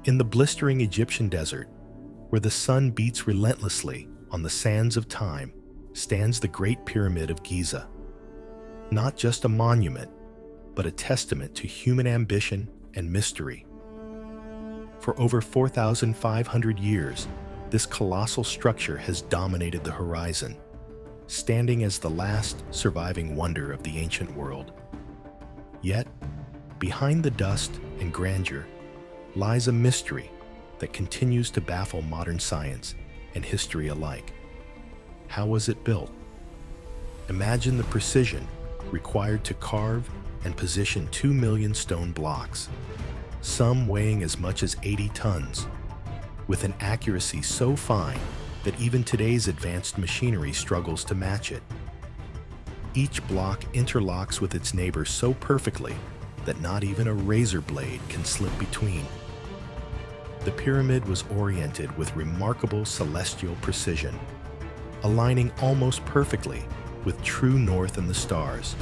In the blistering Egyptian desert, where the sun beats relentlessly on the sands of time, stands the Great Pyramid of Giza. Not just a monument, but a testament to human ambition and mystery. For over 4,500 years, this colossal structure has dominated the horizon, standing as the last surviving wonder of the ancient world. Yet, behind the dust and grandeur lies a mystery that continues to baffle modern science and history alike. How was it built? Imagine the precision required to carve and position 2 million stone blocks, some weighing as much as 80 tons, with an accuracy so fine that even today's advanced machinery struggles to match it. Each block interlocks with its neighbor so perfectly that not even a razor blade can slip between. The pyramid was oriented with remarkable celestial precision, aligning almost perfectly with true north and the stars,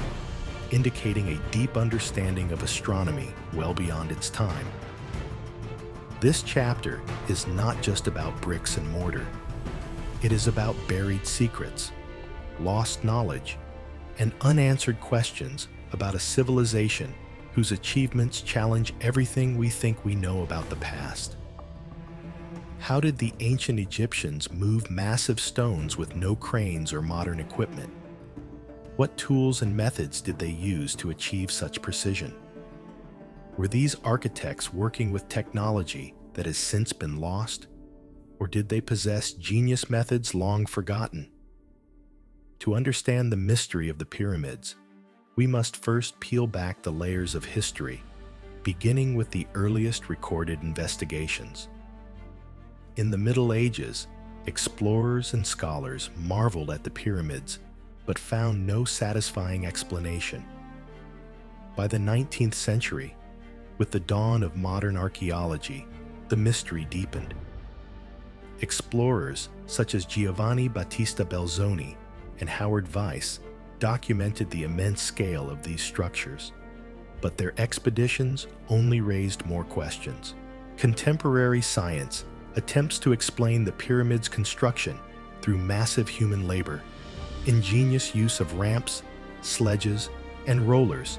indicating a deep understanding of astronomy well beyond its time. This chapter is not just about bricks and mortar. It is about buried secrets, lost knowledge, and unanswered questions about a civilization whose achievements challenge everything we think we know about the past. How did the ancient Egyptians move massive stones with no cranes or modern equipment? What tools and methods did they use to achieve such precision? Were these architects working with technology that has since been lost? Or did they possess genius methods long forgotten? To understand the mystery of the pyramids, we must first peel back the layers of history, beginning with the earliest recorded investigations. In the Middle Ages, explorers and scholars marveled at the pyramids but found no satisfying explanation. By the 19th century, with the dawn of modern archaeology, the mystery deepened. Explorers such as Giovanni Battista Belzoni and Howard Weiss documented the immense scale of these structures, but their expeditions only raised more questions. Contemporary science attempts to explain the pyramid's construction through massive human labor, ingenious use of ramps, sledges, and rollers,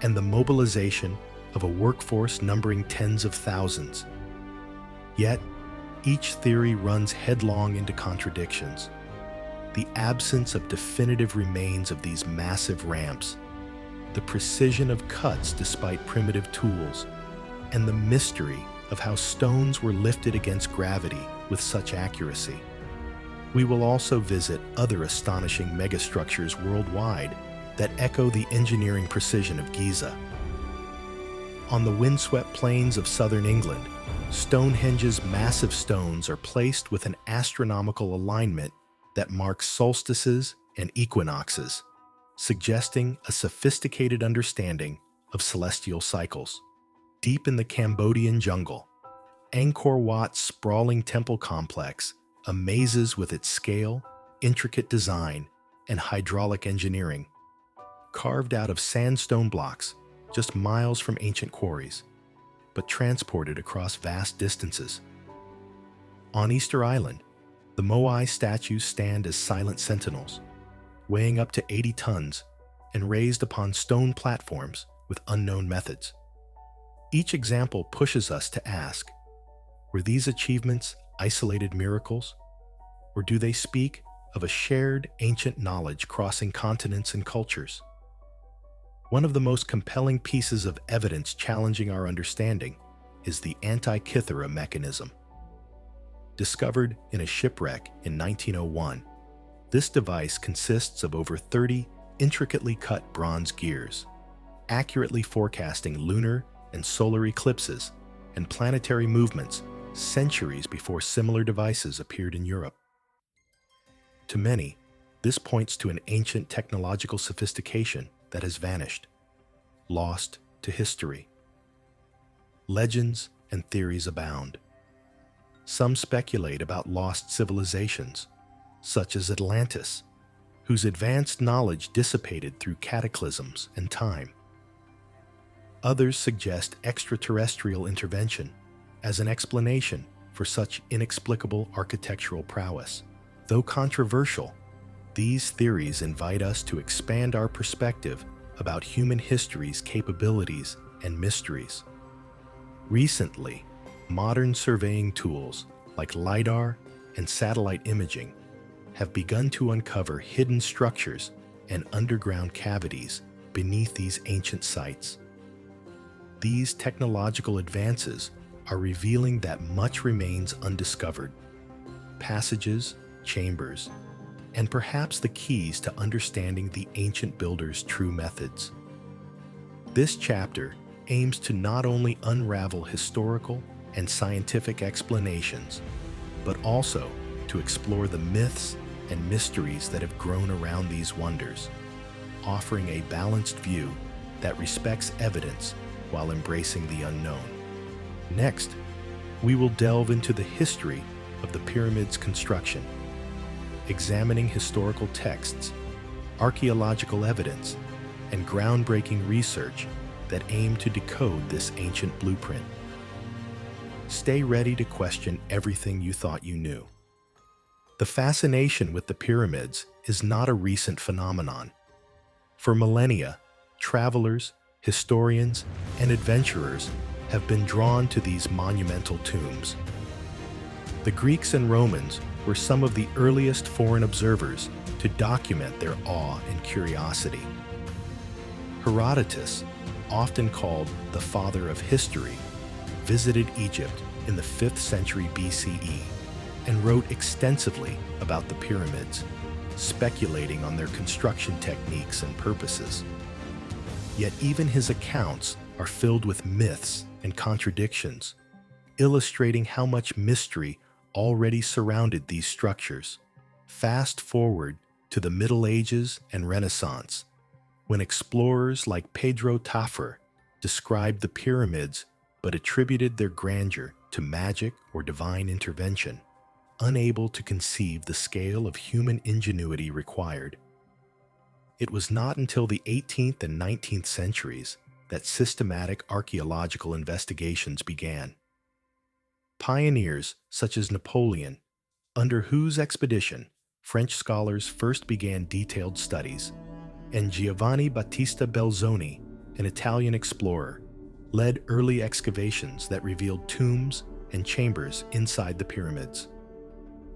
and the mobilization of a workforce numbering tens of thousands. Yet, each theory runs headlong into contradictions. The absence of definitive remains of these massive ramps, the precision of cuts despite primitive tools, and the mystery of how stones were lifted against gravity with such accuracy. We will also visit other astonishing megastructures worldwide that echo the engineering precision of Giza. On the windswept plains of southern England, Stonehenge's massive stones are placed with an astronomical alignment that marks solstices and equinoxes, suggesting a sophisticated understanding of celestial cycles. Deep in the Cambodian jungle, Angkor Wat's sprawling temple complex amazes with its scale, intricate design, and hydraulic engineering. Carved out of sandstone blocks just miles from ancient quarries, but transported across vast distances. On Easter Island, the Moai statues stand as silent sentinels, weighing up to 80 tons and raised upon stone platforms with unknown methods. Each example pushes us to ask, were these achievements isolated miracles, or do they speak of a shared ancient knowledge crossing continents and cultures? One of the most compelling pieces of evidence challenging our understanding is the Antikythera Mechanism. Discovered in a shipwreck in 1901, this device consists of over 30 intricately cut bronze gears, accurately forecasting lunar and solar eclipses and planetary movements centuries before similar devices appeared in Europe. To many, this points to an ancient technological sophistication that has vanished, lost to history. Legends and theories abound. Some speculate about lost civilizations, such as Atlantis, whose advanced knowledge dissipated through cataclysms and time. Others suggest extraterrestrial intervention as an explanation for such inexplicable architectural prowess. Though controversial, these theories invite us to expand our perspective about human history's capabilities and mysteries. Recently, modern surveying tools like LiDAR and satellite imaging have begun to uncover hidden structures and underground cavities beneath these ancient sites. These technological advances are revealing that much remains undiscovered. Passages, chambers, and perhaps the keys to understanding the ancient builders' true methods. This chapter aims to not only unravel historical and scientific explanations, but also to explore the myths and mysteries that have grown around these wonders, offering a balanced view that respects evidence while embracing the unknown. Next, we will delve into the history of the pyramid's construction, examining historical texts, archaeological evidence, and groundbreaking research that aim to decode this ancient blueprint. Stay ready to question everything you thought you knew. The fascination with the pyramids is not a recent phenomenon. For millennia, travelers, historians, and adventurers have been drawn to these monumental tombs. The Greeks and Romans were some of the earliest foreign observers to document their awe and curiosity. Herodotus, often called the father of history, visited Egypt in the 5th century BCE and wrote extensively about the pyramids, speculating on their construction techniques and purposes. Yet even his accounts are filled with myths and contradictions, illustrating how much mystery already surrounded these structures. Fast forward to the Middle Ages and Renaissance, when explorers like Pedro Taffer described the pyramids but attributed their grandeur to magic or divine intervention, unable to conceive the scale of human ingenuity required. It was not until the 18th and 19th centuries that systematic archaeological investigations began. Pioneers such as Napoleon, under whose expedition French scholars first began detailed studies, and Giovanni Battista Belzoni, an Italian explorer, led early excavations that revealed tombs and chambers inside the pyramids.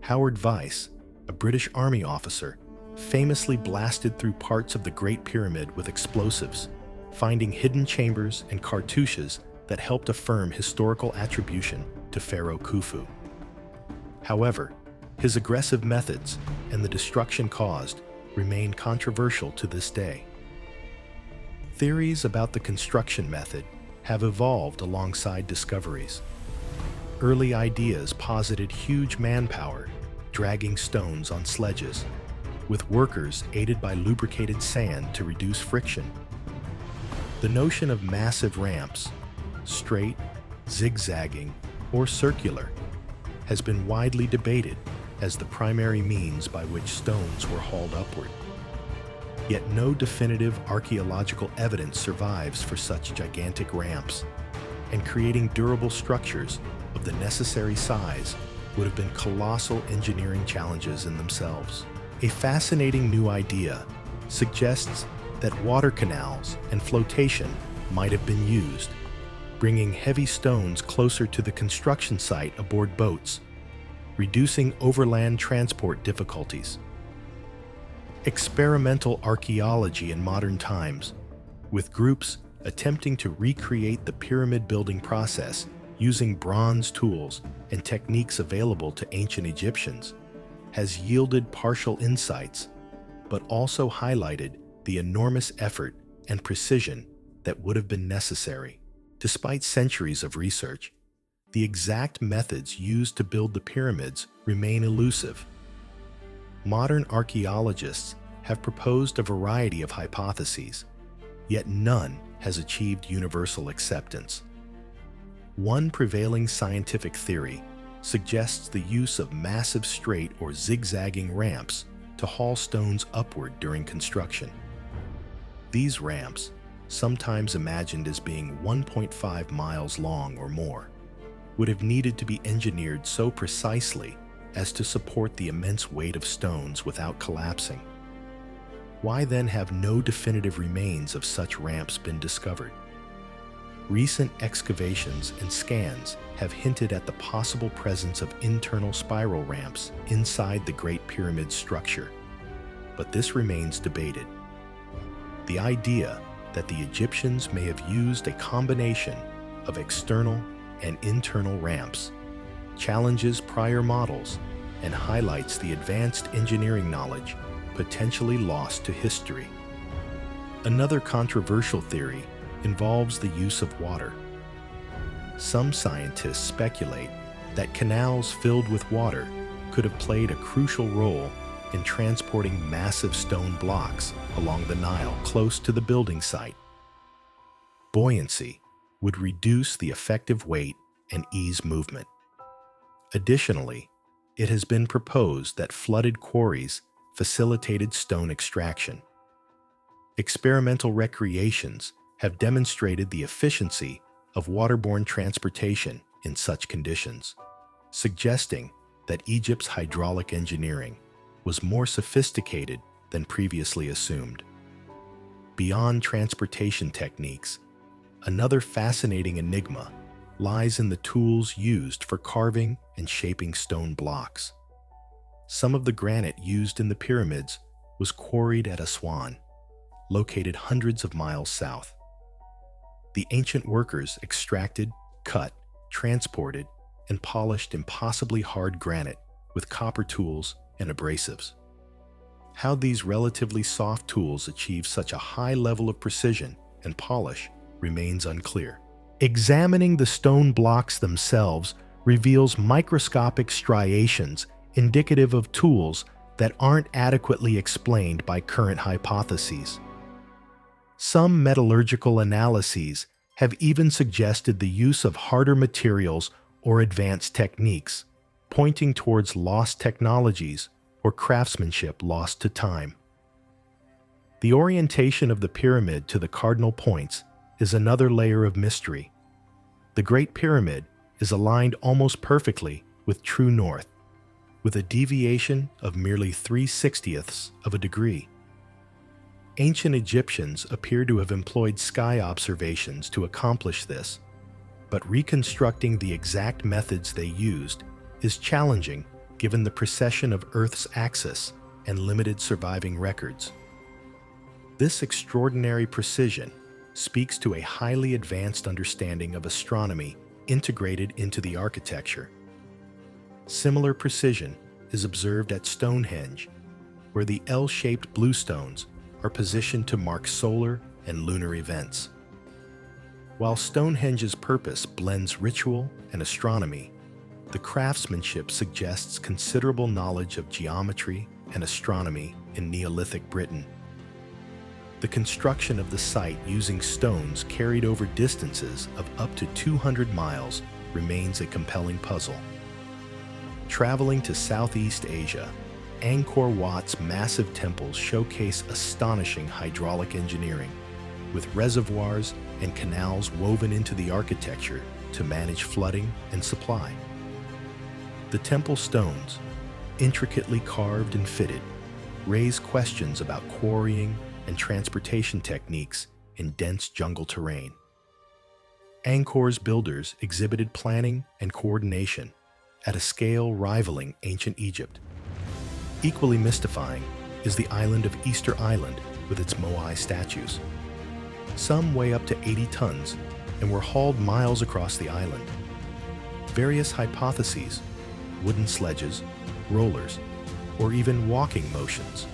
Howard Vyse, a British Army officer, famously blasted through parts of the Great Pyramid with explosives, finding hidden chambers and cartouches that helped affirm historical attribution to Pharaoh Khufu. However, his aggressive methods and the destruction caused remain controversial to this day. Theories about the construction method have evolved alongside discoveries. Early ideas posited huge manpower dragging stones on sledges, with workers aided by lubricated sand to reduce friction. The notion of massive ramps, straight, zigzagging, or circular, has been widely debated as the primary means by which stones were hauled upward. Yet no definitive archaeological evidence survives for such gigantic ramps, and creating durable structures of the necessary size would have been colossal engineering challenges in themselves. A fascinating new idea suggests that water canals and flotation might have been used, bringing heavy stones closer to the construction site aboard boats, reducing overland transport difficulties. Experimental archaeology in modern times, with groups attempting to recreate the pyramid building process using bronze tools and techniques available to ancient Egyptians, has yielded partial insights, but also highlighted the enormous effort and precision that would have been necessary. Despite centuries of research, the exact methods used to build the pyramids remain elusive. Modern archaeologists have proposed a variety of hypotheses, yet none has achieved universal acceptance. One prevailing scientific theory suggests the use of massive straight or zigzagging ramps to haul stones upward during construction. These ramps, sometimes imagined as being 1.5 miles long or more, would have needed to be engineered so precisely as to support the immense weight of stones without collapsing. Why then have no definitive remains of such ramps been discovered? Recent excavations and scans have hinted at the possible presence of internal spiral ramps inside the Great Pyramid structure, but this remains debated. The idea that the Egyptians may have used a combination of external and internal ramps challenges prior models and highlights the advanced engineering knowledge potentially lost to history. Another controversial theory involves the use of water. Some scientists speculate that canals filled with water could have played a crucial role in transporting massive stone blocks along the Nile close to the building site. Buoyancy would reduce the effective weight and ease movement. Additionally, it has been proposed that flooded quarries facilitated stone extraction. Experimental recreations have demonstrated the efficiency of waterborne transportation in such conditions, suggesting that Egypt's hydraulic engineering was more sophisticated than previously assumed. Beyond transportation techniques, another fascinating enigma lies in the tools used for carving and shaping stone blocks. Some of the granite used in the pyramids was quarried at Aswan, located hundreds of miles south. The ancient workers extracted, cut, transported, and polished impossibly hard granite with copper tools and abrasives. How these relatively soft tools achieve such a high level of precision and polish remains unclear. Examining the stone blocks themselves reveals microscopic striations indicative of tools that aren't adequately explained by current hypotheses. Some metallurgical analyses have even suggested the use of harder materials or advanced techniques, pointing towards lost technologies or craftsmanship lost to time. The orientation of the pyramid to the cardinal points is another layer of mystery. The Great Pyramid is aligned almost perfectly with true north, with a deviation of merely 3/60ths of a degree. Ancient Egyptians appear to have employed sky observations to accomplish this, but reconstructing the exact methods they used is challenging given the precession of Earth's axis and limited surviving records. This extraordinary precision speaks to a highly advanced understanding of astronomy integrated into the architecture. Similar precision is observed at Stonehenge, where the L-shaped bluestones are positioned to mark solar and lunar events. While Stonehenge's purpose blends ritual and astronomy, the craftsmanship suggests considerable knowledge of geometry and astronomy in Neolithic Britain. The construction of the site using stones carried over distances of up to 200 miles remains a compelling puzzle. Traveling to Southeast Asia, Angkor Wat's massive temples showcase astonishing hydraulic engineering, with reservoirs and canals woven into the architecture to manage flooding and supply. The temple stones, intricately carved and fitted, raise questions about quarrying and transportation techniques in dense jungle terrain. Angkor's builders exhibited planning and coordination at a scale rivaling ancient Egypt. Equally mystifying is the island of Easter Island with its Moai statues. Some weigh up to 80 tons and were hauled miles across the island. Various hypotheses, wooden sledges, rollers, or even walking motions,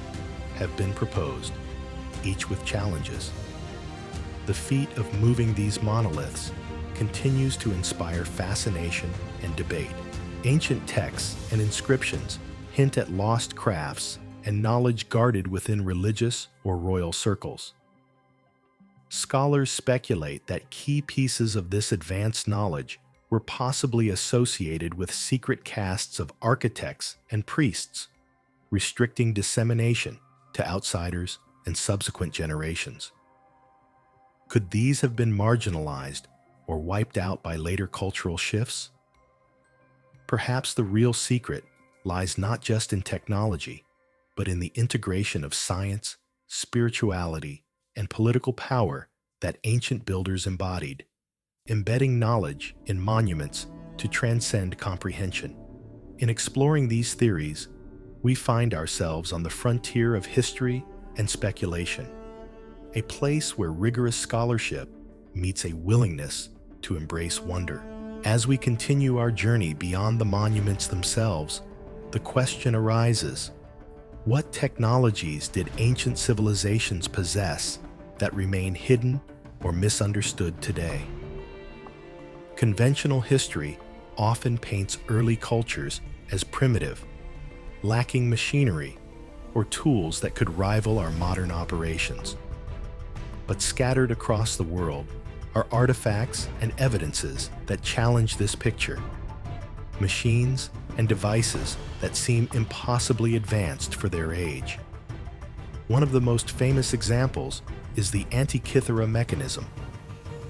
have been proposed, each with challenges. The feat of moving these monoliths continues to inspire fascination and debate. Ancient texts and inscriptions hint at lost crafts and knowledge guarded within religious or royal circles. Scholars speculate that key pieces of this advanced knowledge were possibly associated with secret castes of architects and priests, restricting dissemination to outsiders and subsequent generations. Could these have been marginalized or wiped out by later cultural shifts? Perhaps the real secret lies not just in technology, but in the integration of science, spirituality, and political power that ancient builders embodied, embedding knowledge in monuments to transcend comprehension. In exploring these theories, we find ourselves on the frontier of history and speculation, a place where rigorous scholarship meets a willingness to embrace wonder. As we continue our journey beyond the monuments themselves, the question arises: what technologies did ancient civilizations possess that remain hidden or misunderstood today? Conventional history often paints early cultures as primitive, lacking machinery or tools that could rival our modern operations. But scattered across the world are artifacts and evidences that challenge this picture. Machines and devices that seem impossibly advanced for their age. One of the most famous examples is the Antikythera Mechanism,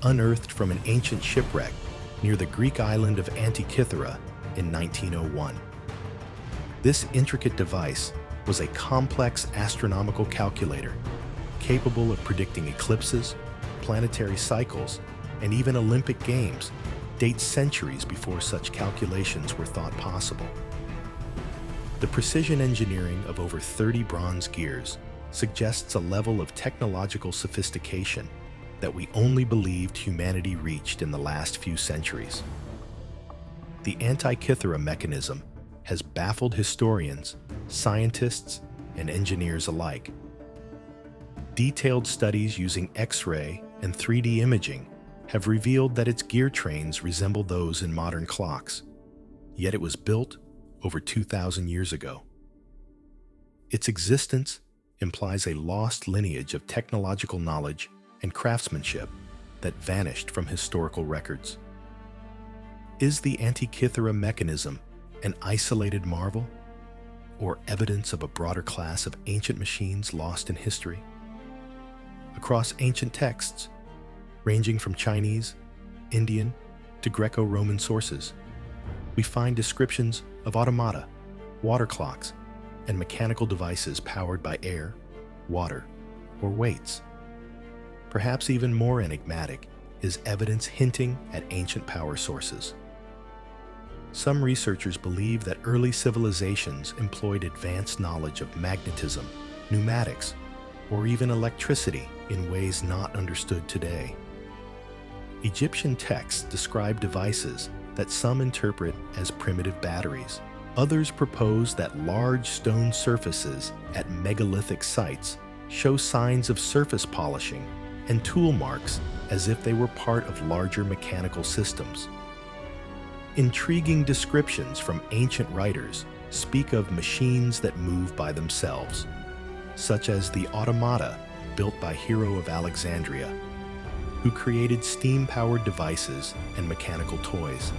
unearthed from an ancient shipwreck near the Greek island of Antikythera in 1901. This intricate device was a complex astronomical calculator capable of predicting eclipses, planetary cycles, and even Olympic Games, dates centuries before such calculations were thought possible. The precision engineering of over 30 bronze gears suggests a level of technological sophistication that we only believed humanity reached in the last few centuries. The Antikythera Mechanism has baffled historians, scientists, and engineers alike. Detailed studies using X-ray and 3D imaging have revealed that its gear trains resemble those in modern clocks, yet it was built over 2,000 years ago. Its existence implies a lost lineage of technological knowledge and craftsmanship that vanished from historical records. Is the Antikythera Mechanism an isolated marvel, or evidence of a broader class of ancient machines lost in history? Across ancient texts, ranging from Chinese, Indian, to Greco-Roman sources, we find descriptions of automata, water clocks, and mechanical devices powered by air, water, or weights. Perhaps even more enigmatic is evidence hinting at ancient power sources. Some researchers believe that early civilizations employed advanced knowledge of magnetism, pneumatics, or even electricity in ways not understood today. Egyptian texts describe devices that some interpret as primitive batteries. Others propose that large stone surfaces at megalithic sites show signs of surface polishing and tool marks as if they were part of larger mechanical systems. Intriguing descriptions from ancient writers speak of machines that move by themselves, such as the automata built by Hero of Alexandria, who created steam-powered devices and mechanical toys.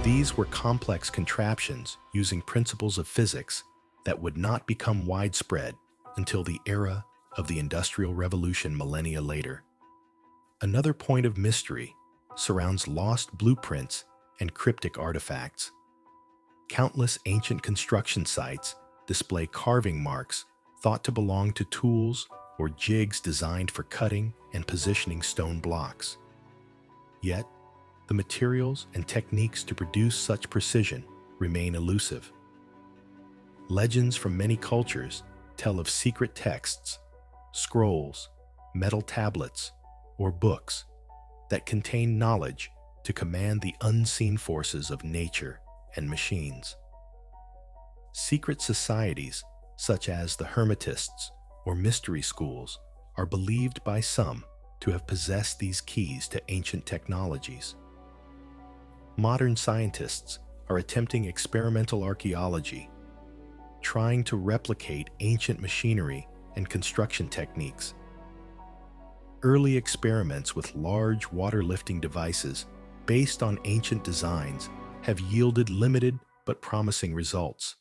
These were complex contraptions using principles of physics that would not become widespread until the era of the Industrial Revolution millennia later. Another point of mystery surrounds lost blueprints and cryptic artifacts. Countless ancient construction sites display carving marks thought to belong to tools or jigs designed for cutting and positioning stone blocks. Yet, the materials and techniques to produce such precision remain elusive. Legends from many cultures tell of secret texts, scrolls, metal tablets, or books that contain knowledge to command the unseen forces of nature and machines. Secret societies, such as the Hermetists or mystery schools, are believed by some to have possessed these keys to ancient technologies. Modern scientists are attempting experimental archaeology, trying to replicate ancient machinery and construction techniques. Early experiments with large water-lifting devices based on ancient designs have yielded limited but promising results.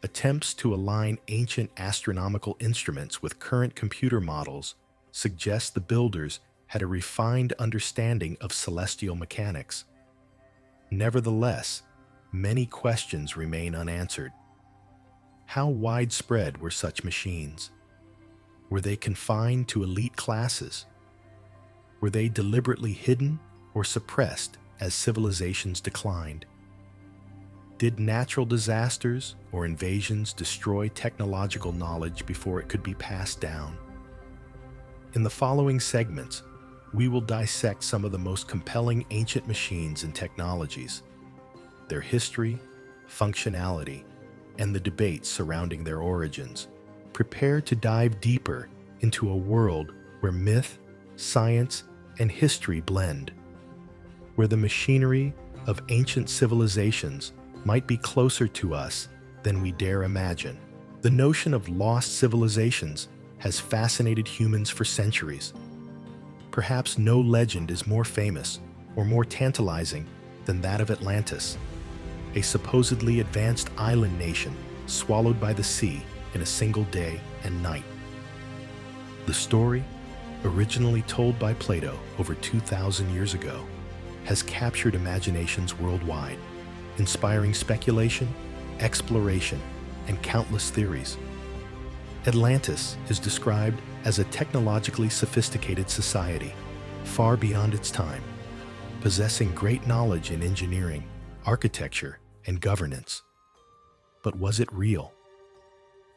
Attempts to align ancient astronomical instruments with current computer models suggest the builders had a refined understanding of celestial mechanics. Nevertheless, many questions remain unanswered. How widespread were such machines? Were they confined to elite classes? Were they deliberately hidden or suppressed as civilizations declined? Did natural disasters or invasions destroy technological knowledge before it could be passed down? In the following segments, we will dissect some of the most compelling ancient machines and technologies, their history, functionality, and the debates surrounding their origins. Prepare to dive deeper into a world where myth, science, and history blend, where the machinery of ancient civilizations might be closer to us than we dare imagine. The notion of lost civilizations has fascinated humans for centuries. Perhaps no legend is more famous or more tantalizing than that of Atlantis, a supposedly advanced island nation swallowed by the sea in a single day and night. The story, originally told by Plato over 2,000 years ago, has captured imaginations worldwide, inspiring speculation, exploration, and countless theories. Atlantis is described as a technologically sophisticated society, far beyond its time, possessing great knowledge in engineering, architecture, and governance. But was it real?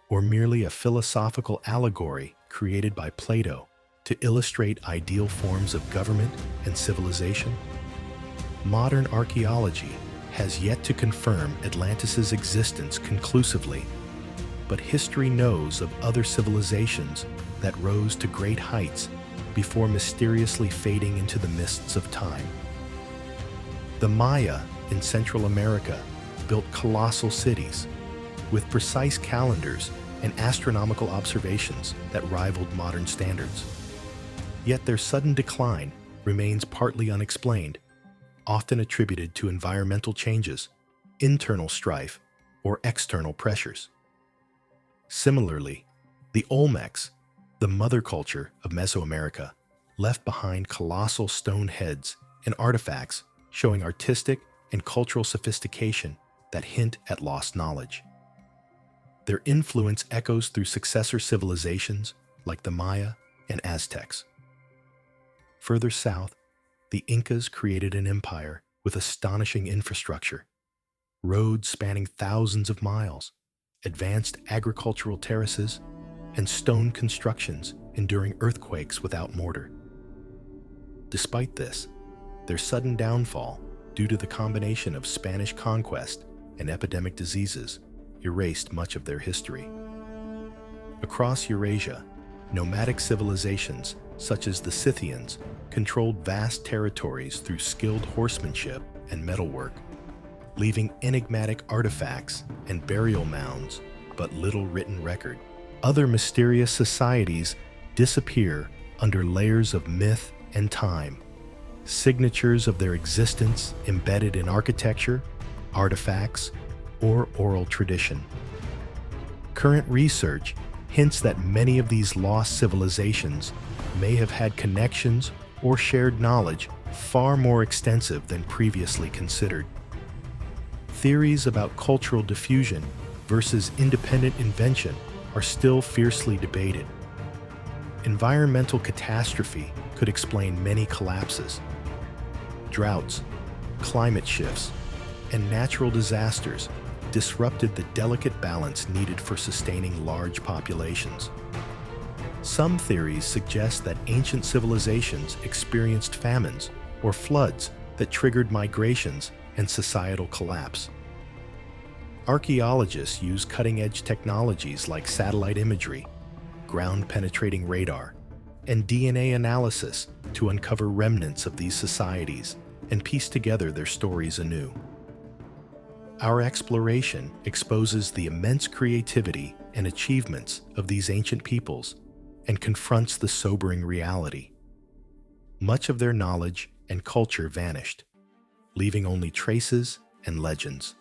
Or merely a philosophical allegory created by Plato to illustrate ideal forms of government and civilization? Modern archaeology has yet to confirm Atlantis' existence conclusively, but history knows of other civilizations that rose to great heights before mysteriously fading into the mists of time. The Maya in Central America built colossal cities with precise calendars and astronomical observations that rivaled modern standards. Yet their sudden decline remains partly unexplained, often attributed to environmental changes, internal strife, or external pressures. Similarly, the Olmecs, the mother culture of Mesoamerica, left behind colossal stone heads and artifacts showing artistic and cultural sophistication that hint at lost knowledge. Their influence echoes through successor civilizations like the Maya and Aztecs. Further south, the Incas created an empire with astonishing infrastructure, roads spanning thousands of miles, advanced agricultural terraces, and stone constructions enduring earthquakes without mortar. Despite this, their sudden downfall, due to the combination of Spanish conquest and epidemic diseases, erased much of their history. Across Eurasia, nomadic civilizations such as the Scythians controlled vast territories through skilled horsemanship and metalwork, leaving enigmatic artifacts and burial mounds but little written record. Other mysterious societies disappear under layers of myth and time, signatures of their existence embedded in architecture, artifacts, or oral tradition. Current research hints that many of these lost civilizations may have had connections or shared knowledge far more extensive than previously considered. Theories about cultural diffusion versus independent invention are still fiercely debated. Environmental catastrophe could explain many collapses. Droughts, climate shifts, and natural disasters disrupted the delicate balance needed for sustaining large populations. Some theories suggest that ancient civilizations experienced famines or floods that triggered migrations and societal collapse. Archaeologists use cutting-edge technologies like satellite imagery, ground-penetrating radar, and DNA analysis to uncover remnants of these societies and piece together their stories anew. Our exploration exposes the immense creativity and achievements of these ancient peoples and confronts the sobering reality. Much of their knowledge and culture vanished, leaving only traces and legends.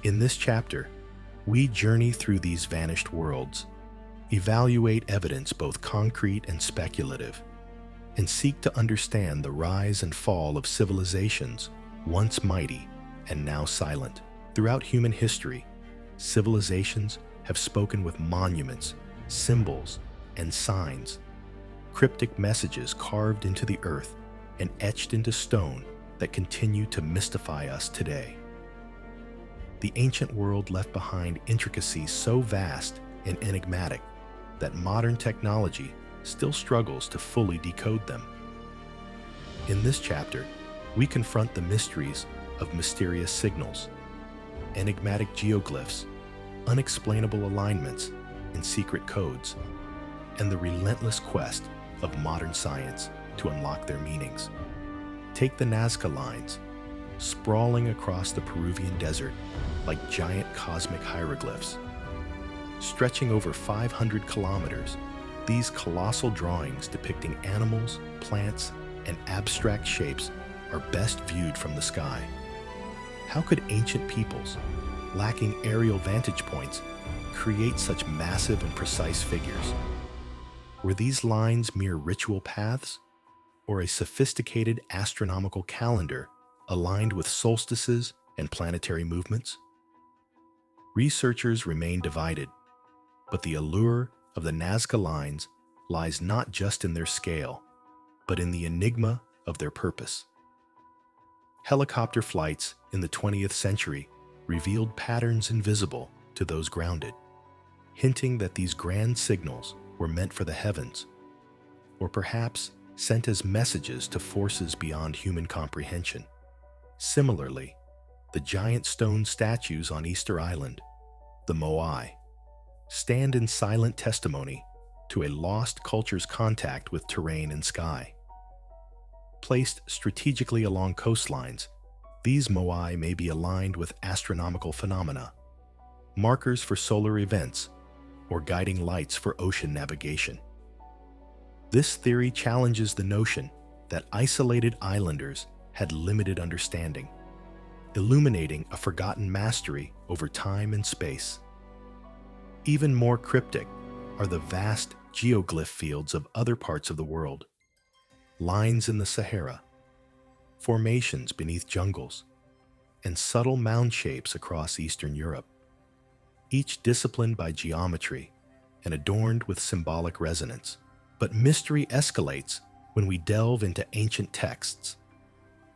In this chapter, we journey through these vanished worlds, evaluate evidence both concrete and speculative, and seek to understand the rise and fall of civilizations once mighty and now silent. Throughout human history, civilizations have spoken with monuments, symbols, and signs, cryptic messages carved into the earth and etched into stone that continue to mystify us today. The ancient world left behind intricacies so vast and enigmatic that modern technology still struggles to fully decode them. In this chapter, we confront the mysteries of mysterious signals, enigmatic geoglyphs, unexplainable alignments, and secret codes, and the relentless quest of modern science to unlock their meanings. Take the Nazca Lines, sprawling across the Peruvian desert like giant cosmic hieroglyphs. Stretching over 500 kilometers, these colossal drawings depicting animals, plants, and abstract shapes are best viewed from the sky. How could ancient peoples, lacking aerial vantage points, create such massive and precise figures? Were these lines mere ritual paths, or a sophisticated astronomical calendar aligned with solstices and planetary movements? Researchers remain divided, but the allure of the Nazca Lines lies not just in their scale, but in the enigma of their purpose. Helicopter flights in the 20th century revealed patterns invisible to those grounded, hinting that these grand signals were meant for the heavens, or perhaps sent as messages to forces beyond human comprehension. Similarly, the giant stone statues on Easter Island, the Moai, stand in silent testimony to a lost culture's contact with terrain and sky. Placed strategically along coastlines, these Moai may be aligned with astronomical phenomena, markers for solar events, or guiding lights for ocean navigation. This theory challenges the notion that isolated islanders had limited understanding, illuminating a forgotten mastery over time and space. Even more cryptic are the vast geoglyph fields of other parts of the world, lines in the Sahara, formations beneath jungles, and subtle mound shapes across Eastern Europe, each disciplined by geometry and adorned with symbolic resonance. But mystery escalates when we delve into ancient texts.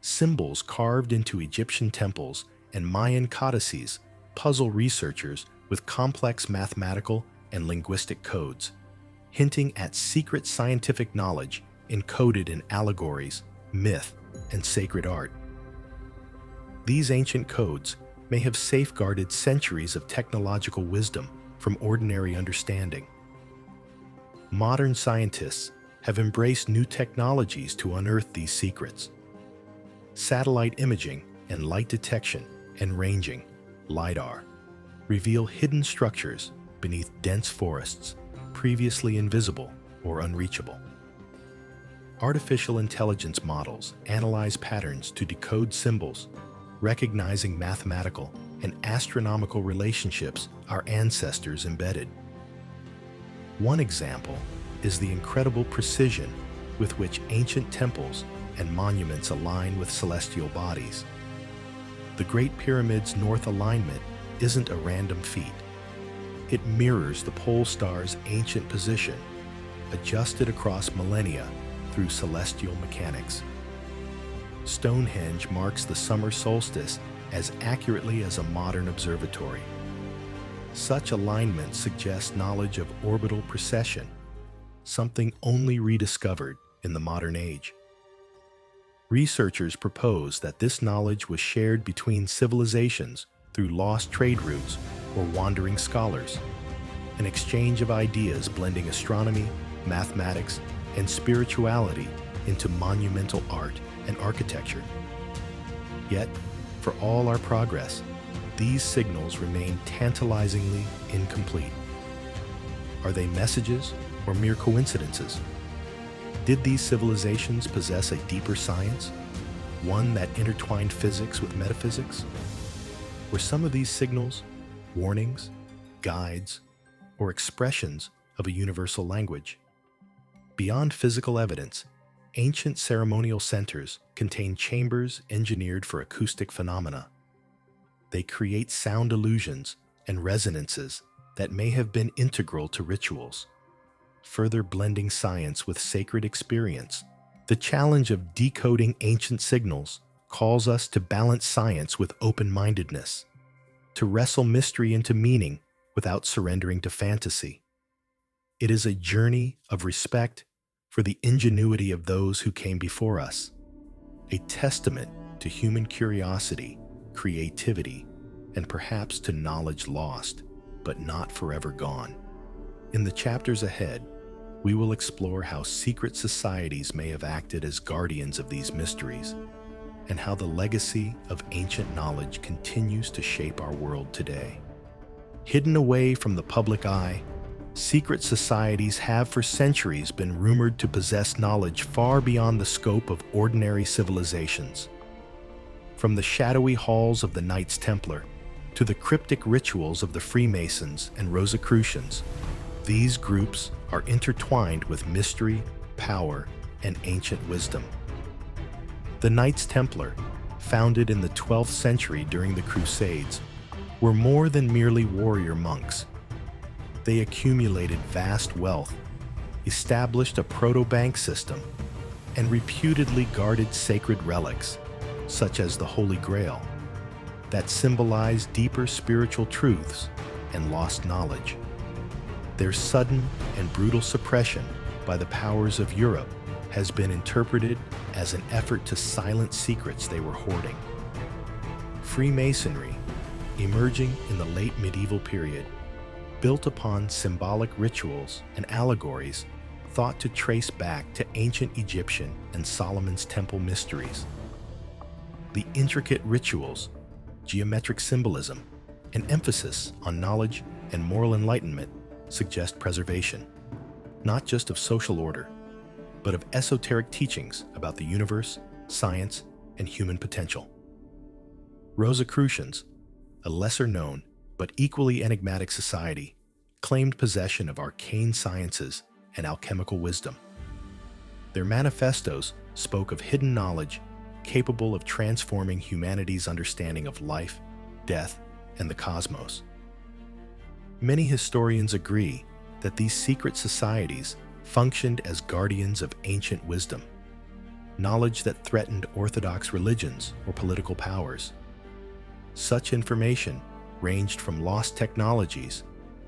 Symbols carved into Egyptian temples and Mayan codices puzzle researchers with complex mathematical and linguistic codes, hinting at secret scientific knowledge encoded in allegories, myth, and sacred art. These ancient codes may have safeguarded centuries of technological wisdom from ordinary understanding. Modern scientists have embraced new technologies to unearth these secrets. Satellite imaging and light detection and ranging, LiDAR, reveal hidden structures beneath dense forests, previously invisible or unreachable. Artificial intelligence models analyze patterns to decode symbols, recognizing mathematical and astronomical relationships our ancestors embedded. One example is the incredible precision with which ancient temples and monuments align with celestial bodies. The Great Pyramid's north alignment isn't a random feat. It mirrors the pole star's ancient position, adjusted across millennia through celestial mechanics. Stonehenge marks the summer solstice as accurately as a modern observatory. Such alignment suggests knowledge of orbital precession, something only rediscovered in the modern age. Researchers propose that this knowledge was shared between civilizations through lost trade routes or wandering scholars, an exchange of ideas blending astronomy, mathematics, and spirituality into monumental art and architecture. Yet, for all our progress, these signals remain tantalizingly incomplete. Are they messages or mere coincidences? Did these civilizations possess a deeper science, one that intertwined physics with metaphysics? Were some of these signals warnings, guides, or expressions of a universal language? Beyond physical evidence, ancient ceremonial centers contain chambers engineered for acoustic phenomena, They create sound illusions and resonances that may have been integral to rituals, further blending science with sacred experience. The challenge of decoding ancient signals calls us to balance science with open-mindedness, to wrestle mystery into meaning without surrendering to fantasy. It is a journey of respect for the ingenuity of those who came before us, a testament to human curiosity, creativity, and perhaps to knowledge lost, but not forever gone. In the chapters ahead, we will explore how secret societies may have acted as guardians of these mysteries, and how the legacy of ancient knowledge continues to shape our world today. Hidden away from the public eye, secret societies have for centuries been rumored to possess knowledge far beyond the scope of ordinary civilizations. From the shadowy halls of the Knights Templar to the cryptic rituals of the Freemasons and Rosicrucians, these groups are intertwined with mystery, power, and ancient wisdom. The Knights Templar, founded in the 12th century during the Crusades, were more than merely warrior monks. They accumulated vast wealth, established a proto-bank system, and reputedly guarded sacred relics, such as the Holy Grail, that symbolize deeper spiritual truths and lost knowledge. Their sudden and brutal suppression by the powers of Europe has been interpreted as an effort to silence secrets they were hoarding. Freemasonry, emerging in the late medieval period, built upon symbolic rituals and allegories thought to trace back to ancient Egyptian and Solomon's temple mysteries. The intricate rituals, geometric symbolism, and emphasis on knowledge and moral enlightenment suggest preservation, not just of social order, but of esoteric teachings about the universe, science, and human potential. Rosicrucians, a lesser-known but equally enigmatic society, claimed possession of arcane sciences and alchemical wisdom. Their manifestos spoke of hidden knowledge capable of transforming humanity's understanding of life, death, and the cosmos. Many historians agree that these secret societies functioned as guardians of ancient wisdom, knowledge that threatened orthodox religions or political powers. Such information ranged from lost technologies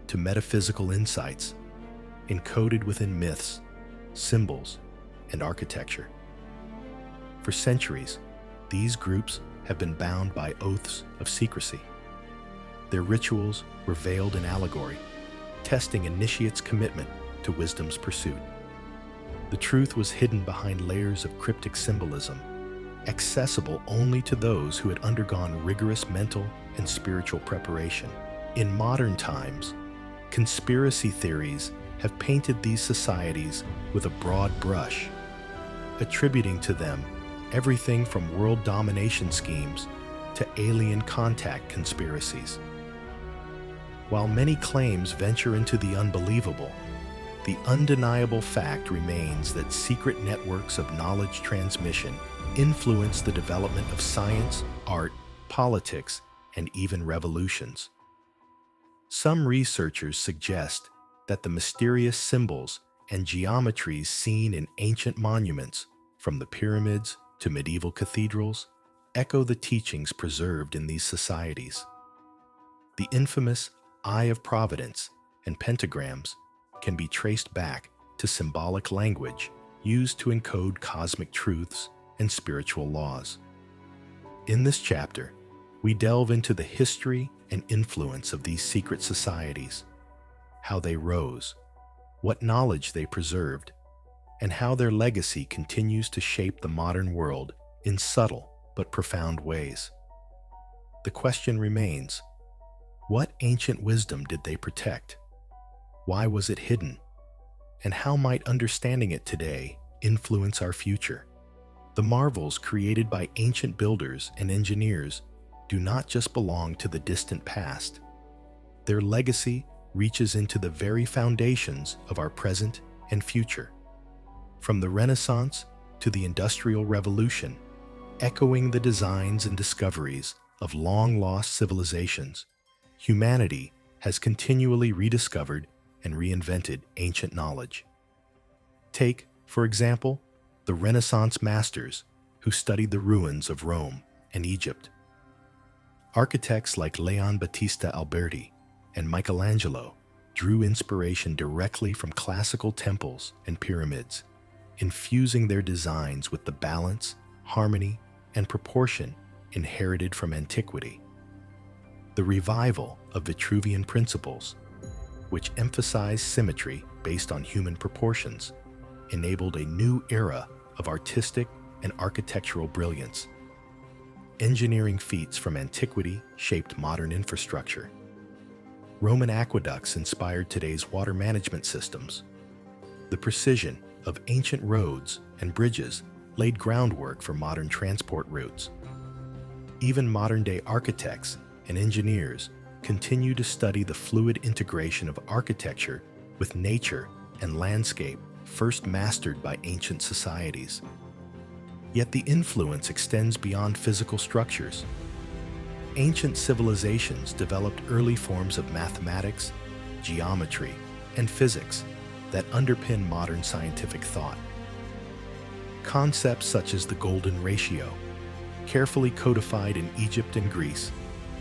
to metaphysical insights, encoded within myths, symbols, and architecture. For centuries, these groups have been bound by oaths of secrecy. Their rituals were veiled in allegory, testing initiates' commitment to wisdom's pursuit. The truth was hidden behind layers of cryptic symbolism, accessible only to those who had undergone rigorous mental and spiritual preparation. In modern times, conspiracy theories have painted these societies with a broad brush, attributing to them everything from world domination schemes to alien contact conspiracies. While many claims venture into the unbelievable, the undeniable fact remains that secret networks of knowledge transmission influence the development of science, art, politics, and even revolutions. Some researchers suggest that the mysterious symbols and geometries seen in ancient monuments, from the pyramids to medieval cathedrals, echo the teachings preserved in these societies. The infamous Eye of Providence and pentagrams can be traced back to symbolic language used to encode cosmic truths and spiritual laws. In this chapter, we delve into the history and influence of these secret societies, how they rose, what knowledge they preserved, and how their legacy continues to shape the modern world in subtle but profound ways. The question remains, what ancient wisdom did they protect? Why was it hidden? And how might understanding it today influence our future? The marvels created by ancient builders and engineers do not just belong to the distant past. Their legacy reaches into the very foundations of our present and future. From the Renaissance to the Industrial Revolution, echoing the designs and discoveries of long-lost civilizations, humanity has continually rediscovered and reinvented ancient knowledge. Take, for example, the Renaissance masters who studied the ruins of Rome and Egypt. Architects like Leon Battista Alberti and Michelangelo drew inspiration directly from classical temples and pyramids, infusing their designs with the balance, harmony, and proportion inherited from antiquity. The revival of Vitruvian principles, which emphasized symmetry based on human proportions, enabled a new era of artistic and architectural brilliance. Engineering feats from antiquity shaped modern infrastructure. Roman aqueducts inspired today's water management systems. The precision of ancient roads and bridges laid groundwork for modern transport routes. Even modern-day architects and engineers continue to study the fluid integration of architecture with nature and landscape first mastered by ancient societies. Yet the influence extends beyond physical structures. Ancient civilizations developed early forms of mathematics, geometry, and physics that underpin modern scientific thought. Concepts such as the golden ratio, carefully codified in Egypt and Greece,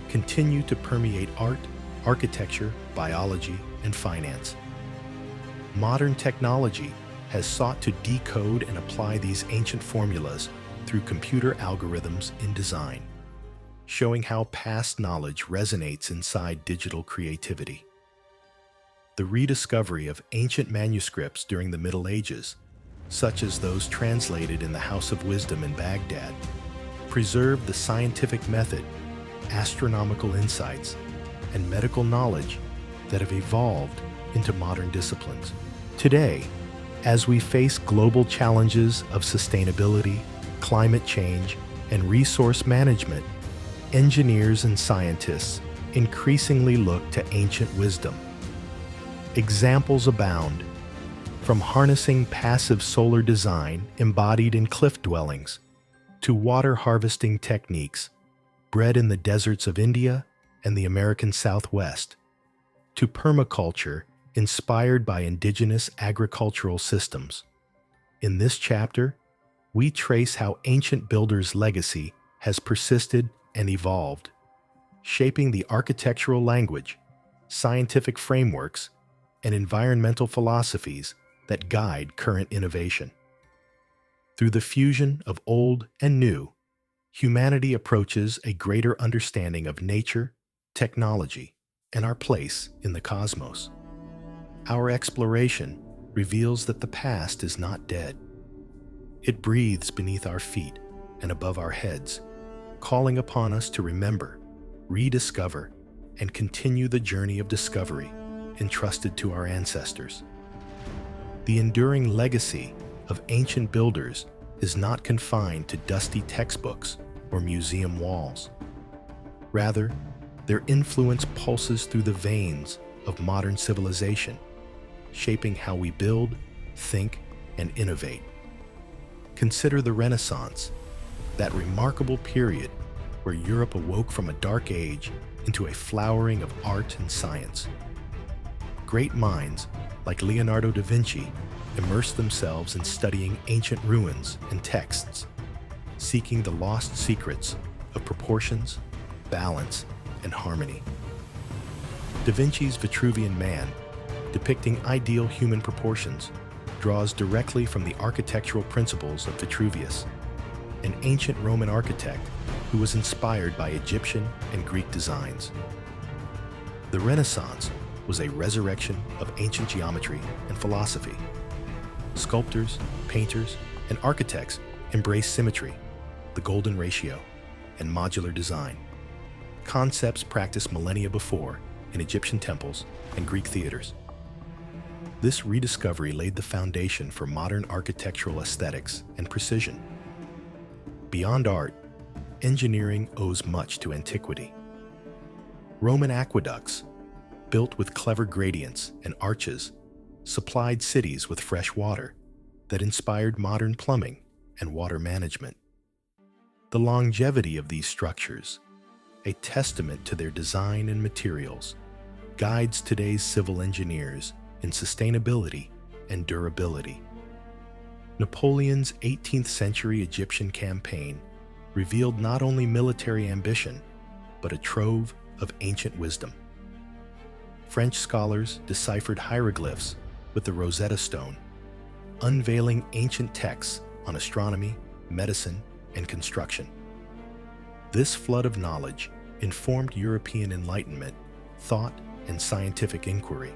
continue to permeate art, architecture, biology, and finance. Modern technology has sought to decode and apply these ancient formulas through computer algorithms in design, showing how past knowledge resonates inside digital creativity. The rediscovery of ancient manuscripts during the Middle Ages, such as those translated in the House of Wisdom in Baghdad, preserved the scientific method, astronomical insights, and medical knowledge that have evolved into modern disciplines. Today, as we face global challenges of sustainability, climate change, and resource management, engineers and scientists increasingly look to ancient wisdom. Examples abound, from harnessing passive solar design embodied in cliff dwellings to water harvesting techniques bred in the deserts of India and the American Southwest, to permaculture inspired by indigenous agricultural systems. In this chapter, we trace how ancient builders' legacy has persisted and evolved, shaping the architectural language, scientific frameworks, and environmental philosophies that guide current innovation. Through the fusion of old and new, humanity approaches a greater understanding of nature, technology, and our place in the cosmos. Our exploration reveals that the past is not dead. It breathes beneath our feet and above our heads, calling upon us to remember, rediscover, and continue the journey of discovery entrusted to our ancestors. The enduring legacy of ancient builders is not confined to dusty textbooks or museum walls. Rather, their influence pulses through the veins of modern civilization, shaping how we build, think, and innovate. Consider the Renaissance, that remarkable period where Europe awoke from a dark age into a flowering of art and science. Great minds like Leonardo da Vinci immersed themselves in studying ancient ruins and texts, seeking the lost secrets of proportions, balance, and harmony. Da Vinci's Vitruvian Man, depicting ideal human proportions, draws directly from the architectural principles of Vitruvius, an ancient Roman architect who was inspired by Egyptian and Greek designs. The Renaissance was a resurrection of ancient geometry and philosophy. Sculptors, painters, and architects embraced symmetry, the golden ratio, and modular design, concepts practiced millennia before in Egyptian temples and Greek theaters. This rediscovery laid the foundation for modern architectural aesthetics and precision. Beyond art, engineering owes much to antiquity. Roman aqueducts, built with clever gradients and arches, supplied cities with fresh water that inspired modern plumbing and water management. The longevity of these structures, a testament to their design and materials, guides today's civil engineers in sustainability and durability. Napoleon's 18th century Egyptian campaign revealed not only military ambition, but a trove of ancient wisdom. French scholars deciphered hieroglyphs with the Rosetta Stone, unveiling ancient texts on astronomy, medicine, and construction. This flood of knowledge informed European enlightenment, thought, and scientific inquiry.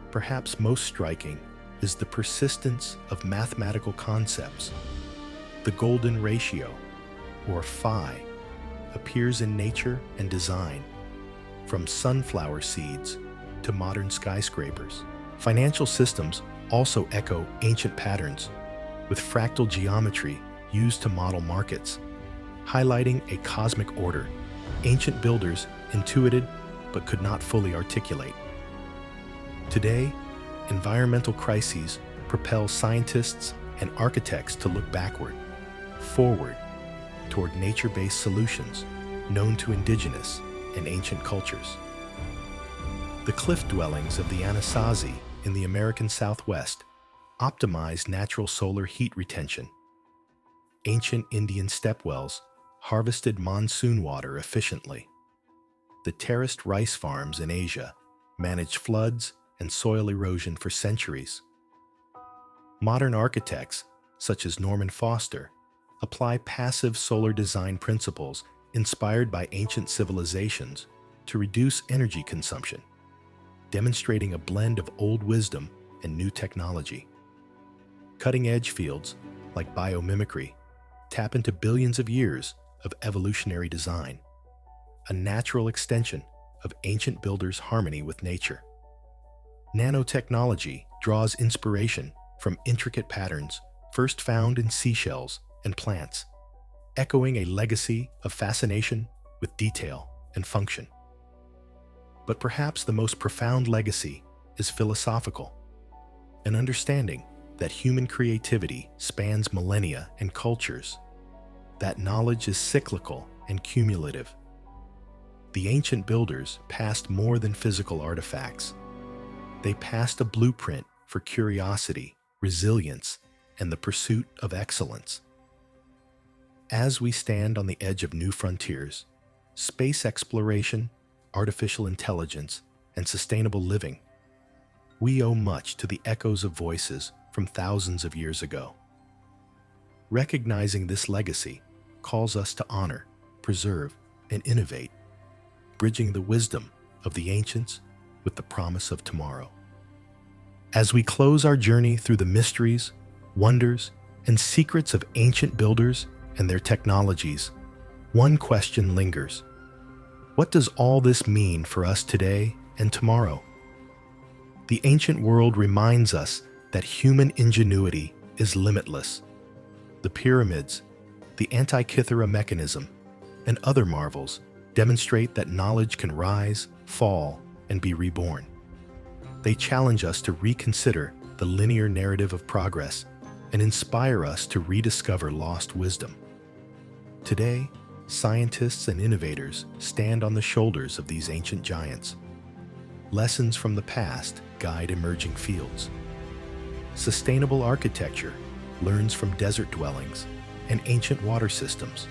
Perhaps most striking is the persistence of mathematical concepts. The golden ratio, or phi, appears in nature and design, from sunflower seeds to modern skyscrapers. Financial systems also echo ancient patterns, with fractal geometry used to model markets, highlighting a cosmic order ancient builders intuited but could not fully articulate. Today, environmental crises propel scientists and architects to look backward, forward, toward nature-based solutions known to indigenous and ancient cultures. The cliff dwellings of the Anasazi in the American Southwest optimize natural solar heat retention. Ancient Indian stepwells harvested monsoon water efficiently. The terraced rice farms in Asia managed floods and soil erosion for centuries. Modern architects, such as Norman Foster, apply passive solar design principles inspired by ancient civilizations to reduce energy consumption, demonstrating a blend of old wisdom and new technology. Cutting-edge fields, like biomimicry, tap into billions of years of evolutionary design, a natural extension of ancient builders' harmony with nature. Nanotechnology draws inspiration from intricate patterns first found in seashells and plants, echoing a legacy of fascination with detail and function. But perhaps the most profound legacy is philosophical, an understanding that human creativity spans millennia and cultures, that knowledge is cyclical and cumulative. The ancient builders passed more than physical artifacts. They passed a blueprint for curiosity, resilience, and the pursuit of excellence. As we stand on the edge of new frontiers, space exploration, artificial intelligence, and sustainable living, we owe much to the echoes of voices from thousands of years ago. Recognizing this legacy calls us to honor, preserve, and innovate, bridging the wisdom of the ancients with the promise of tomorrow. As we close our journey through the mysteries, wonders, and secrets of ancient builders and their technologies, one question lingers. What does all this mean for us today and tomorrow? The ancient world reminds us that human ingenuity is limitless. The pyramids, the Antikythera Mechanism, and other marvels demonstrate that knowledge can rise, fall, and be reborn. They challenge us to reconsider the linear narrative of progress and inspire us to rediscover lost wisdom. Today, scientists and innovators stand on the shoulders of these ancient giants. Lessons from the past guide emerging fields. Sustainable architecture learns from desert dwellings and ancient water systems.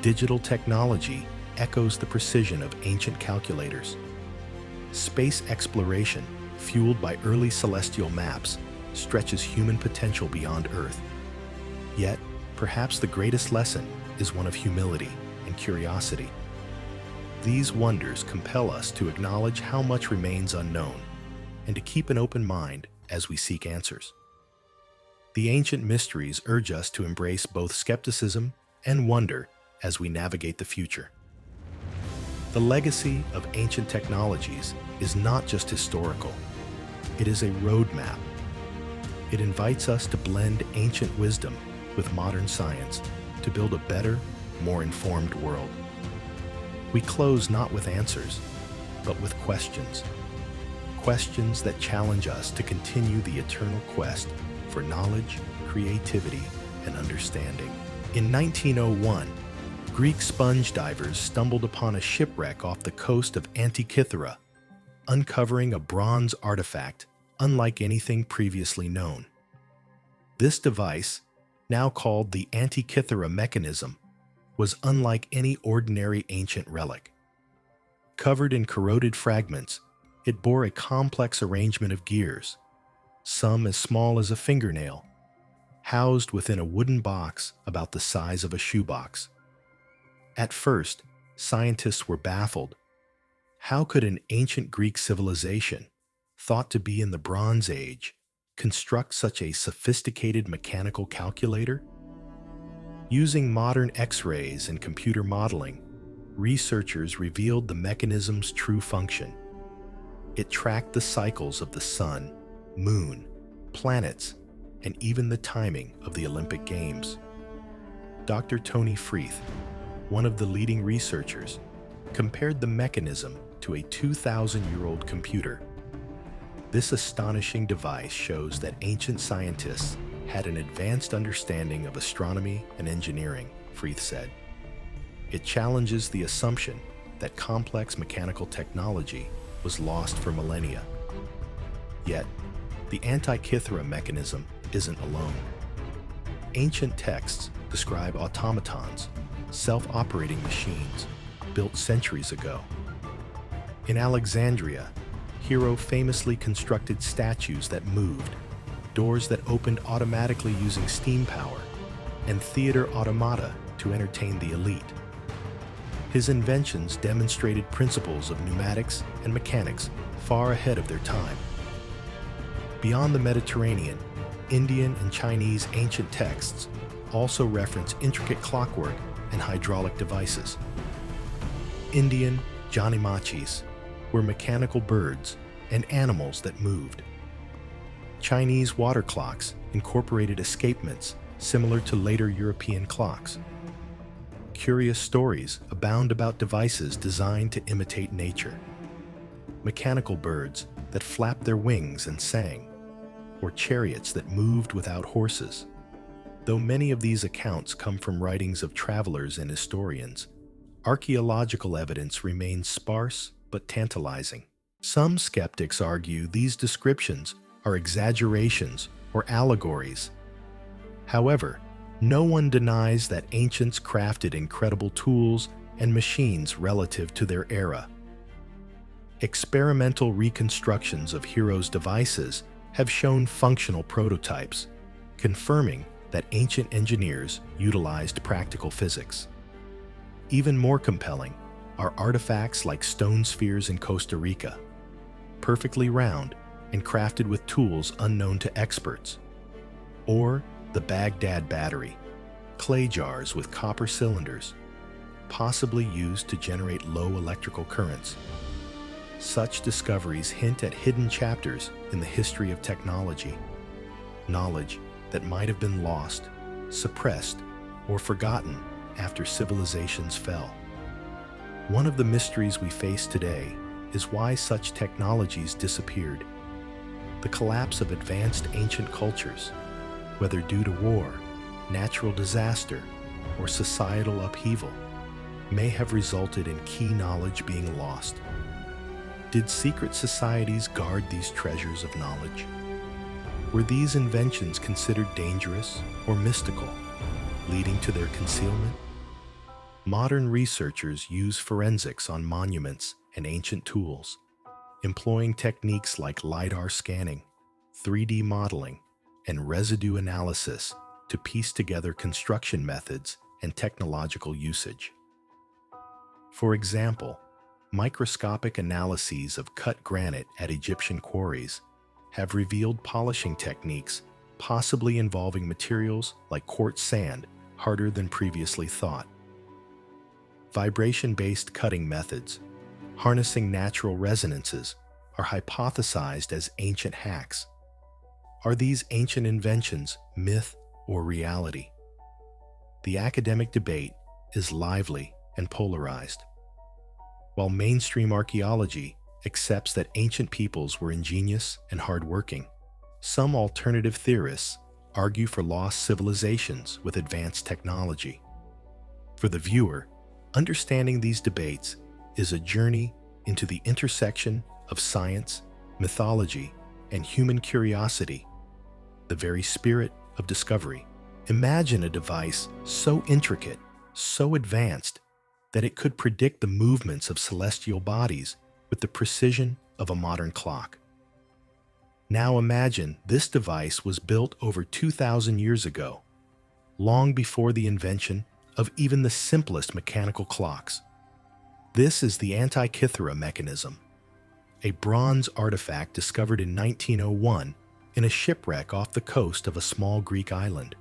Digital technology echoes the precision of ancient calculators. Space exploration, fueled by early celestial maps, stretches human potential beyond Earth. Yet, perhaps the greatest lesson is one of humility and curiosity. These wonders compel us to acknowledge how much remains unknown and to keep an open mind as we seek answers. The ancient mysteries urge us to embrace both skepticism and wonder as we navigate the future. The legacy of ancient technologies is not just historical, it is a roadmap. It invites us to blend ancient wisdom with modern science to build a better, more informed world. We close not with answers, but with questions. Questions that challenge us to continue the eternal quest for knowledge, creativity, and understanding. In 1901, Greek sponge divers stumbled upon a shipwreck off the coast of Antikythera, uncovering a bronze artifact unlike anything previously known. This device, now called the Antikythera Mechanism, was unlike any ordinary ancient relic. Covered in corroded fragments, it bore a complex arrangement of gears, some as small as a fingernail, housed within a wooden box about the size of a shoebox. At first, scientists were baffled. How could an ancient Greek civilization, thought to be in the Bronze Age, construct such a sophisticated mechanical calculator? Using modern X-rays and computer modeling, researchers revealed the mechanism's true function. It tracked the cycles of the sun, moon, planets, and even the timing of the Olympic Games. Dr. Tony Freeth, one of the leading researchers, compared the mechanism to a 2,000-year-old computer. This astonishing device shows that ancient scientists had an advanced understanding of astronomy and engineering, Freeth said. It challenges the assumption that complex mechanical technology was lost for millennia. Yet, the Antikythera mechanism isn't alone. Ancient texts describe automatons, self-operating machines, built centuries ago. In Alexandria, Hero famously constructed statues that moved, doors that opened automatically using steam power, and theater automata to entertain the elite. His inventions demonstrated principles of pneumatics and mechanics far ahead of their time. Beyond the Mediterranean, Indian and Chinese ancient texts also reference intricate clockwork and hydraulic devices. Indian Janimachis were mechanical birds and animals that moved. Chinese water clocks incorporated escapements similar to later European clocks. Curious stories abound about devices designed to imitate nature. Mechanical birds that flapped their wings and sang, or chariots that moved without horses. Though many of these accounts come from writings of travelers and historians, archaeological evidence remains sparse but tantalizing. Some skeptics argue these descriptions are exaggerations or allegories. However, no one denies that ancients crafted incredible tools and machines relative to their era. Experimental reconstructions of Hero's devices have shown functional prototypes, confirming that ancient engineers utilized practical physics. Even more compelling are artifacts like stone spheres in Costa Rica, perfectly round and crafted with tools unknown to experts, or the Baghdad battery, clay jars with copper cylinders, possibly used to generate low electrical currents. Such discoveries hint at hidden chapters in the history of technology, knowledge that might have been lost, suppressed, or forgotten after civilizations fell. One of the mysteries we face today is why such technologies disappeared. The collapse of advanced ancient cultures, whether due to war, natural disaster, or societal upheaval, may have resulted in key knowledge being lost. Did secret societies guard these treasures of knowledge? Were these inventions considered dangerous or mystical, leading to their concealment? Modern researchers use forensics on monuments and ancient tools, employing techniques like LiDAR scanning, 3D modeling, and residue analysis to piece together construction methods and technological usage. For example, microscopic analyses of cut granite at Egyptian quarries have revealed polishing techniques possibly involving materials like quartz sand harder than previously thought. Vibration-based cutting methods, harnessing natural resonances, are hypothesized as ancient hacks. Are these ancient inventions myth or reality? The academic debate is lively and polarized. While mainstream archaeology accepts that ancient peoples were ingenious and hardworking, some alternative theorists argue for lost civilizations with advanced technology. For the viewer, understanding these debates is a journey into the intersection of science, mythology, and human curiosity, the very spirit of discovery. Imagine a device so intricate, so advanced, that it could predict the movements of celestial bodies with the precision of a modern clock. Now imagine this device was built over 2,000 years ago, long before the invention of even the simplest mechanical clocks. This is the Antikythera Mechanism, a bronze artifact discovered in 1901 in a shipwreck off the coast of a small Greek island.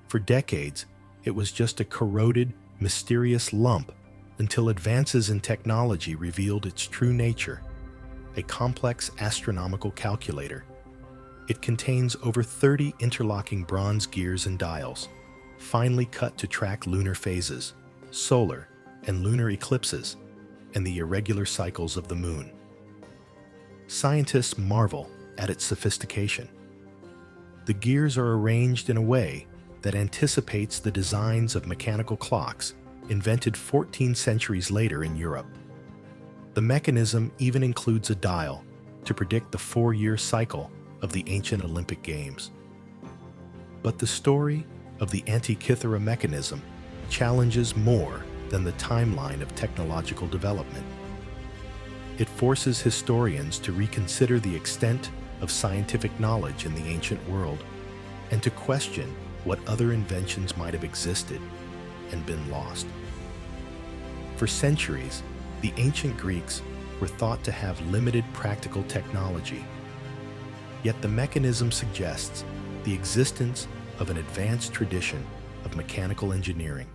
For decades, it was just a corroded, mysterious lump until advances in technology revealed its true nature, a complex astronomical calculator. It contains over 30 interlocking bronze gears and dials, finely cut to track lunar phases, solar and lunar eclipses, and the irregular cycles of the moon. Scientists marvel at its sophistication. The gears are arranged in a way that anticipates the designs of mechanical clocks invented 14 centuries later in Europe. The mechanism even includes a dial to predict the 4-year cycle of the ancient Olympic Games. But the story of the Antikythera Mechanism challenges more than the timeline of technological development. It forces historians to reconsider the extent of scientific knowledge in the ancient world and to question what other inventions might have existed and been lost. For centuries, the ancient Greeks were thought to have limited practical technology. Yet the mechanism suggests the existence of an advanced tradition of mechanical engineering,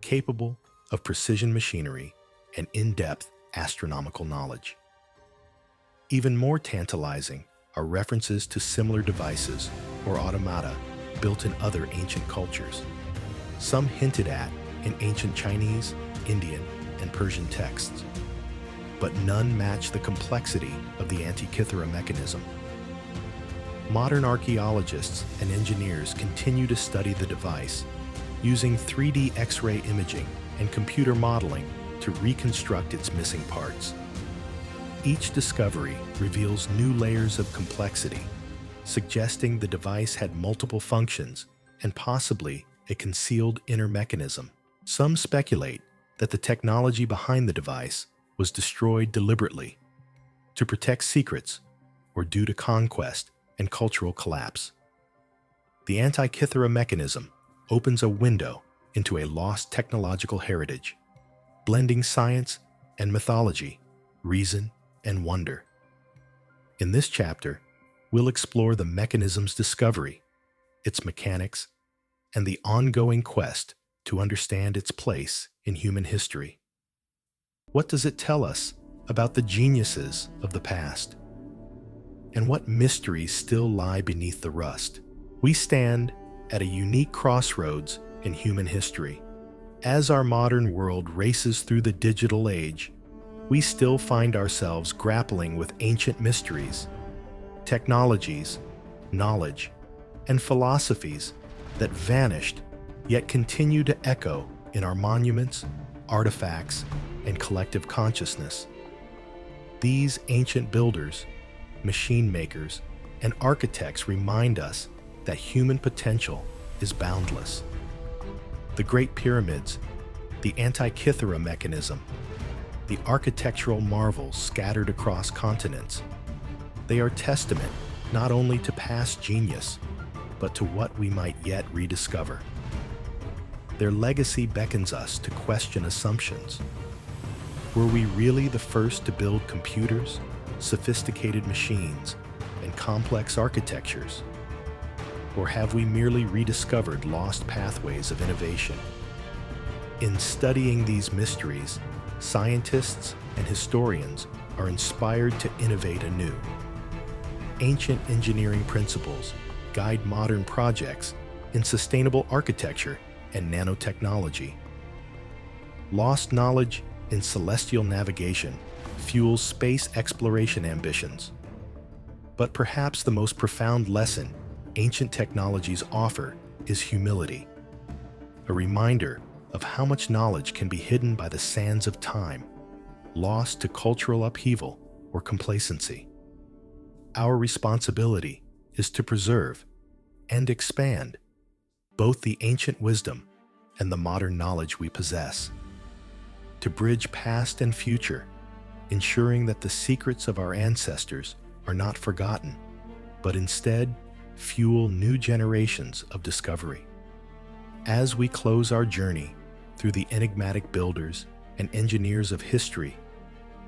capable of precision machinery and in-depth astronomical knowledge. Even more tantalizing are references to similar devices or automata built in other ancient cultures, some hinted at in ancient Chinese, Indian, and Persian texts, but none match the complexity of the Antikythera Mechanism. Modern archaeologists and engineers continue to study the device, using 3D X-ray imaging and computer modeling to reconstruct its missing parts. Each discovery reveals new layers of complexity, suggesting the device had multiple functions and possibly a concealed inner mechanism. Some speculate that the technology behind the device was destroyed deliberately to protect secrets or due to conquest and cultural collapse. The Antikythera Mechanism opens a window into a lost technological heritage, blending science and mythology, reason and wonder. In this chapter, we'll explore the mechanism's discovery, its mechanics, and the ongoing quest to understand its place in human history. What does it tell us about the geniuses of the past? And what mysteries still lie beneath the rust? We stand at a unique crossroads in human history. As our modern world races through the digital age, we still find ourselves grappling with ancient mysteries, technologies, knowledge, and philosophies that vanished yet continue to echo in our monuments, artifacts, and collective consciousness. These ancient builders, machine makers, and architects remind us that human potential is boundless. The Great Pyramids, the Antikythera Mechanism, the architectural marvels scattered across continents, they are testament not only to past genius, but to what we might yet rediscover. Their legacy beckons us to question assumptions. Were we really the first to build computers, sophisticated machines, and complex architectures? Or have we merely rediscovered lost pathways of innovation? In studying these mysteries, scientists and historians are inspired to innovate anew. Ancient engineering principles guide modern projects in sustainable architecture and nanotechnology. Lost knowledge in celestial navigation fuels space exploration ambitions. But perhaps the most profound lesson ancient technologies offer is humility, a reminder of how much knowledge can be hidden by the sands of time, lost to cultural upheaval or complacency. Our responsibility is to preserve and expand both the ancient wisdom and the modern knowledge we possess, to bridge past and future, ensuring that the secrets of our ancestors are not forgotten, but instead fuel new generations of discovery. As we close our journey through the enigmatic builders and engineers of history,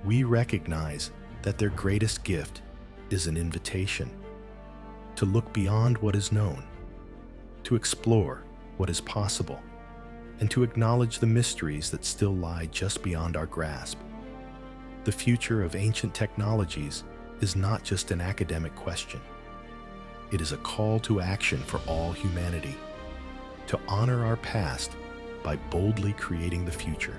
we recognize that their greatest gift is an invitation to look beyond what is known, to explore what is possible, and to acknowledge the mysteries that still lie just beyond our grasp. The future of ancient technologies is not just an academic question. It is a call to action for all humanity, to honor our past by boldly creating the future.